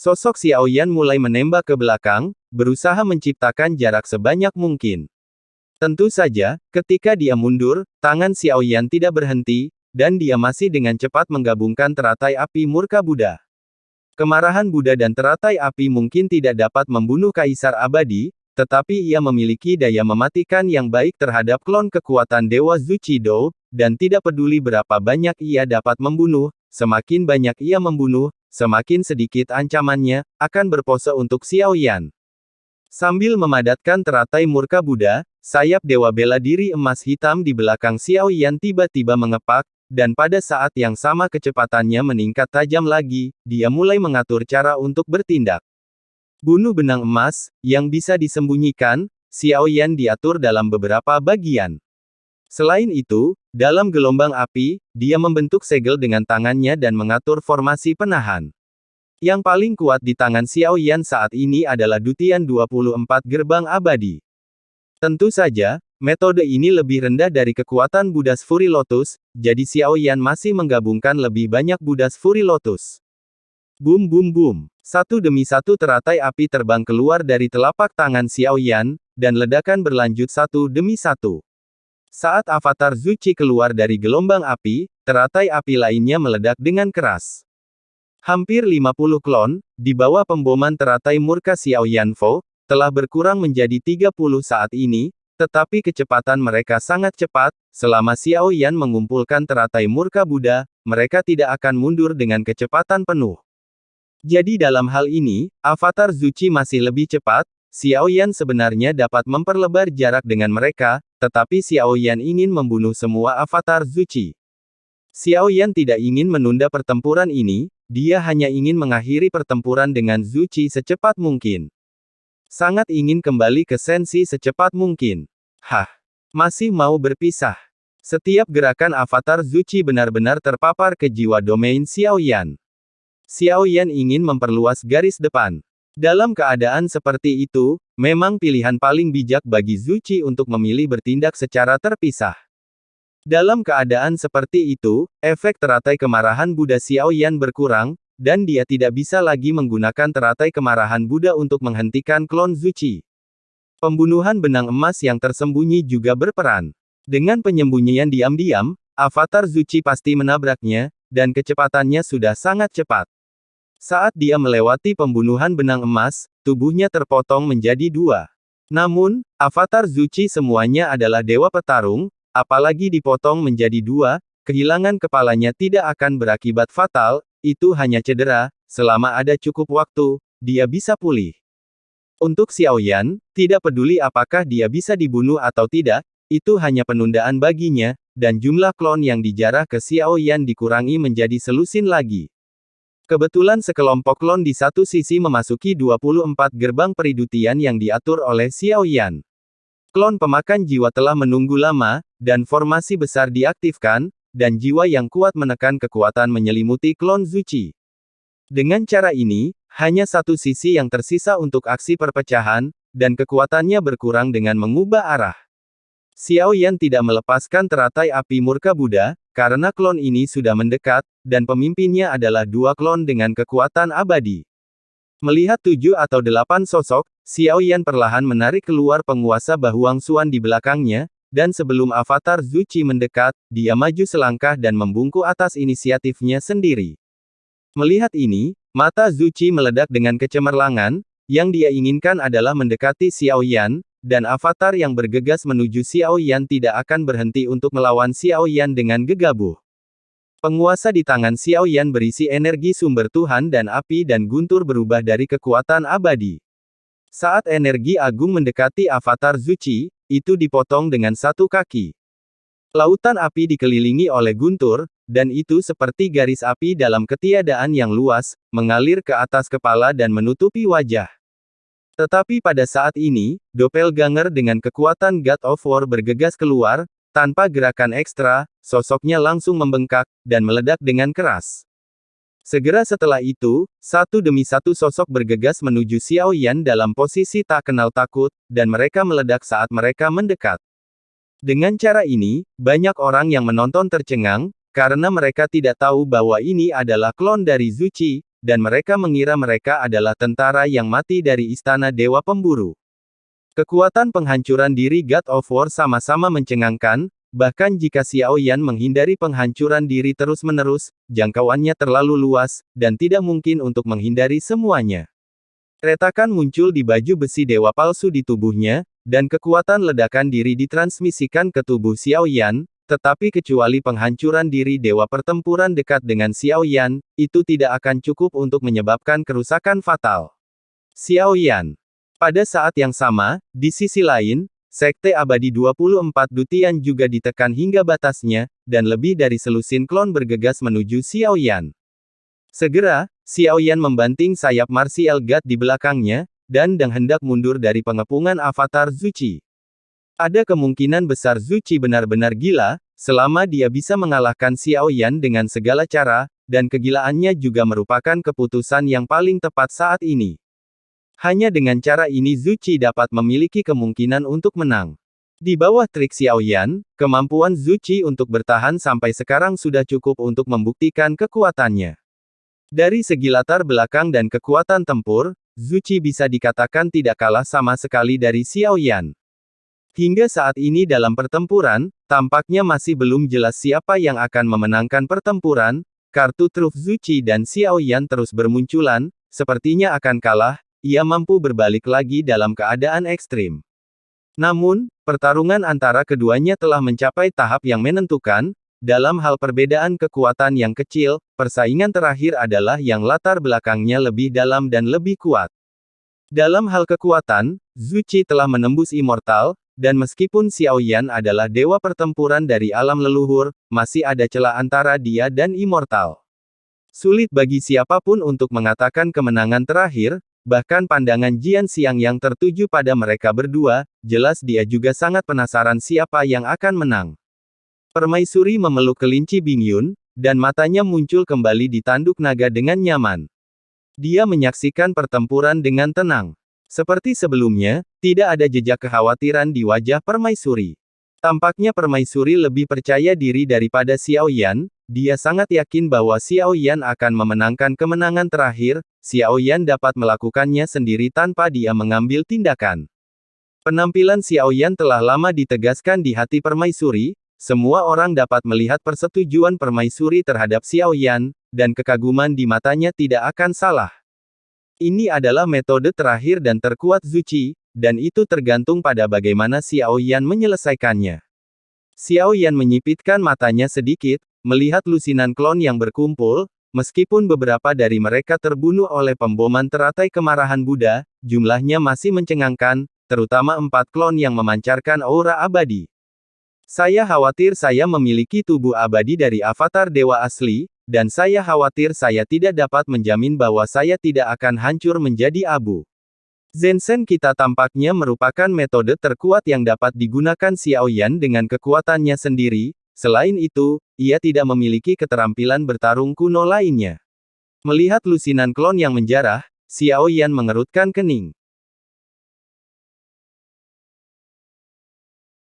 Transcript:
Sosok Xiaoyan mulai menembak ke belakang, berusaha menciptakan jarak sebanyak mungkin. Tentu saja, ketika dia mundur, tangan Xiaoyan tidak berhenti, dan dia masih dengan cepat menggabungkan teratai api murka Buddha. Kemarahan Buddha dan teratai api mungkin tidak dapat membunuh Kaisar Abadi, tetapi ia memiliki daya mematikan yang baik terhadap klon kekuatan Dewa Zuchido, dan tidak peduli berapa banyak ia dapat membunuh, semakin banyak ia membunuh, semakin sedikit ancamannya, akan berpose untuk Xiaoyan. Sambil memadatkan teratai murka Buddha, sayap Dewa Bela Diri Emas Hitam di belakang Xiaoyan tiba-tiba mengepak, dan pada saat yang sama kecepatannya meningkat tajam lagi, dia mulai mengatur cara untuk bertindak. Bunuh benang emas, yang bisa disembunyikan, Xiaoyan diatur dalam beberapa bagian. Selain itu, dalam gelombang api, dia membentuk segel dengan tangannya dan mengatur formasi penahan. Yang paling kuat di tangan Xiaoyan saat ini adalah Dutian 24 Gerbang Abadi. Tentu saja, metode ini lebih rendah dari kekuatan Buddha's Fury Lotus, jadi Xiaoyan masih menggabungkan lebih banyak Buddha's Fury Lotus. Boom boom boom. Satu demi satu teratai api terbang keluar dari telapak tangan Xiaoyan, dan ledakan berlanjut satu demi satu. Saat avatar Zuchi keluar dari gelombang api, teratai api lainnya meledak dengan keras. Hampir 50 klon, di bawah pemboman teratai murka Xiaoyan Fo, telah berkurang menjadi 30 saat ini, tetapi kecepatan mereka sangat cepat. Selama Xiaoyan mengumpulkan teratai murka Buddha, mereka tidak akan mundur dengan kecepatan penuh. Jadi dalam hal ini, avatar Zuchi masih lebih cepat. Xiaoyan sebenarnya dapat memperlebar jarak dengan mereka, tetapi Xiaoyan ingin membunuh semua avatar Zuchi. Xiaoyan tidak ingin menunda pertempuran ini, dia hanya ingin mengakhiri pertempuran dengan Zuchi secepat mungkin. Sangat ingin kembali ke Senshi secepat mungkin. Hah? Masih mau berpisah? Setiap gerakan avatar Zuchi benar-benar terpapar ke jiwa domain Xiaoyan. Xiaoyan ingin memperluas garis depan. Dalam keadaan seperti itu, memang pilihan paling bijak bagi Zuchi untuk memilih bertindak secara terpisah. Dalam keadaan seperti itu, efek teratai kemarahan Buddha Xiaoyan berkurang, dan dia tidak bisa lagi menggunakan teratai kemarahan Buddha untuk menghentikan klon Zuchi. Pembunuhan benang emas yang tersembunyi juga berperan. Dengan penyembunyian diam-diam, avatar Zuchi pasti menabraknya, dan kecepatannya sudah sangat cepat. Saat dia melewati pembunuhan benang emas, tubuhnya terpotong menjadi dua. Namun, avatar Zuchi semuanya adalah dewa petarung, apalagi dipotong menjadi dua, kehilangan kepalanya tidak akan berakibat fatal, itu hanya cedera, selama ada cukup waktu, dia bisa pulih. Untuk Xiaoyan, tidak peduli apakah dia bisa dibunuh atau tidak, itu hanya penundaan baginya, dan jumlah klon yang dijarah ke Xiaoyan dikurangi menjadi selusin lagi. Kebetulan sekelompok klon di satu sisi memasuki 24 gerbang peridutian yang diatur oleh Xiaoyan. Klon pemakan jiwa telah menunggu lama, dan formasi besar diaktifkan, dan jiwa yang kuat menekan kekuatan menyelimuti klon Zuchi. Dengan cara ini, hanya satu sisi yang tersisa untuk aksi perpecahan, dan kekuatannya berkurang dengan mengubah arah. Xiaoyan tidak melepaskan teratai api murka Buddha, karena klon ini sudah mendekat, dan pemimpinnya adalah dua klon dengan kekuatan abadi. Melihat 7 atau 8 sosok, Xiaoyan perlahan menarik keluar penguasa Bahuangsuan di belakangnya, dan sebelum avatar Zuchi mendekat, dia maju selangkah dan membungkuk atas inisiatifnya sendiri. Melihat ini, mata Zuchi meledak dengan kecemerlangan, yang dia inginkan adalah mendekati Xiaoyan, dan avatar yang bergegas menuju Xiaoyan tidak akan berhenti untuk melawan Xiaoyan dengan gegabah. Penguasa di tangan Xiaoyan berisi energi sumber Tuhan dan api dan guntur berubah dari kekuatan abadi. Saat energi agung mendekati avatar Zuchi, itu dipotong dengan satu kaki. Lautan api dikelilingi oleh guntur, dan itu seperti garis api dalam ketiadaan yang luas, mengalir ke atas kepala dan menutupi wajah. Tetapi pada saat ini, Doppelganger dengan kekuatan God of War bergegas keluar, tanpa gerakan ekstra, sosoknya langsung membengkak, dan meledak dengan keras. Segera setelah itu, satu demi satu sosok bergegas menuju Xiaoyan dalam posisi tak kenal takut, dan mereka meledak saat mereka mendekat. Dengan cara ini, banyak orang yang menonton tercengang, karena mereka tidak tahu bahwa ini adalah klon dari Zuchi, dan mereka mengira mereka adalah tentara yang mati dari istana Dewa Pemburu. Kekuatan penghancuran diri God of War sama-sama mencengangkan, bahkan jika Xiao Yan menghindari penghancuran diri terus-menerus, jangkauannya terlalu luas, dan tidak mungkin untuk menghindari semuanya. Retakan muncul di baju besi dewa palsu di tubuhnya, dan kekuatan ledakan diri ditransmisikan ke tubuh Xiao Yan, tetapi kecuali penghancuran diri dewa pertempuran dekat dengan Xiao Yan, itu tidak akan cukup untuk menyebabkan kerusakan fatal. Xiao Yan. Pada saat yang sama, di sisi lain, Sekte Abadi 24 Dutian juga ditekan hingga batasnya, dan lebih dari selusin klon bergegas menuju Xiao Yan. Segera, Xiao Yan membanting sayap martial god di belakangnya, dan hendak mundur dari pengepungan avatar Zuchi. Ada kemungkinan besar Zuchi benar-benar gila, selama dia bisa mengalahkan Xiao Yan dengan segala cara, dan kegilaannya juga merupakan keputusan yang paling tepat saat ini. Hanya dengan cara ini Zuchi dapat memiliki kemungkinan untuk menang. Di bawah trik Xiao Yan, kemampuan Zuchi untuk bertahan sampai sekarang sudah cukup untuk membuktikan kekuatannya. Dari segi latar belakang dan kekuatan tempur, Zuchi bisa dikatakan tidak kalah sama sekali dari Xiao Yan. Hingga saat ini dalam pertempuran, tampaknya masih belum jelas siapa yang akan memenangkan pertempuran. Kartu truf Zuchi dan Xiao Yan terus bermunculan, sepertinya akan kalah. Ia mampu berbalik lagi dalam keadaan ekstrim. Namun, pertarungan antara keduanya telah mencapai tahap yang menentukan. Dalam hal perbedaan kekuatan yang kecil, persaingan terakhir adalah yang latar belakangnya lebih dalam dan lebih kuat. Dalam hal kekuatan, Zuchi telah menembus immortal, dan meskipun Xiao Yan adalah dewa pertempuran dari alam leluhur, masih ada celah antara dia dan immortal. Sulit bagi siapapun untuk mengatakan kemenangan terakhir. Bahkan pandangan Jian Xiang yang tertuju pada mereka berdua, jelas dia juga sangat penasaran siapa yang akan menang. Permaisuri memeluk kelinci Bingyun, dan matanya muncul kembali di tanduk naga dengan nyaman. Dia menyaksikan pertempuran dengan tenang. Seperti sebelumnya, tidak ada jejak kekhawatiran di wajah Permaisuri. Tampaknya Permaisuri lebih percaya diri daripada Xiao Yan. Dia sangat yakin bahwa Xiao Yan akan memenangkan kemenangan terakhir. Xiao Yan dapat melakukannya sendiri tanpa dia mengambil tindakan. Penampilan Xiao Yan telah lama ditegaskan di hati Permaisuri. Semua orang dapat melihat persetujuan Permaisuri terhadap Xiao Yan, dan kekaguman di matanya tidak akan salah. Ini adalah metode terakhir dan terkuat Zuchi, dan itu tergantung pada bagaimana Xiao Yan menyelesaikannya. Xiao Yan menyipitkan matanya sedikit, melihat lusinan klon yang berkumpul. Meskipun beberapa dari mereka terbunuh oleh pemboman teratai kemarahan Buddha, jumlahnya masih mencengangkan, terutama 4 klon yang memancarkan aura abadi. Saya khawatir saya memiliki tubuh abadi dari avatar dewa asli, dan saya khawatir saya tidak dapat menjamin bahwa saya tidak akan hancur menjadi abu. Zensen kita tampaknya merupakan metode terkuat yang dapat digunakan Xiao Yan dengan kekuatannya sendiri. Selain itu, ia tidak memiliki keterampilan bertarung kuno lainnya. Melihat lusinan klon yang menjarah, Xiao Yan mengerutkan kening.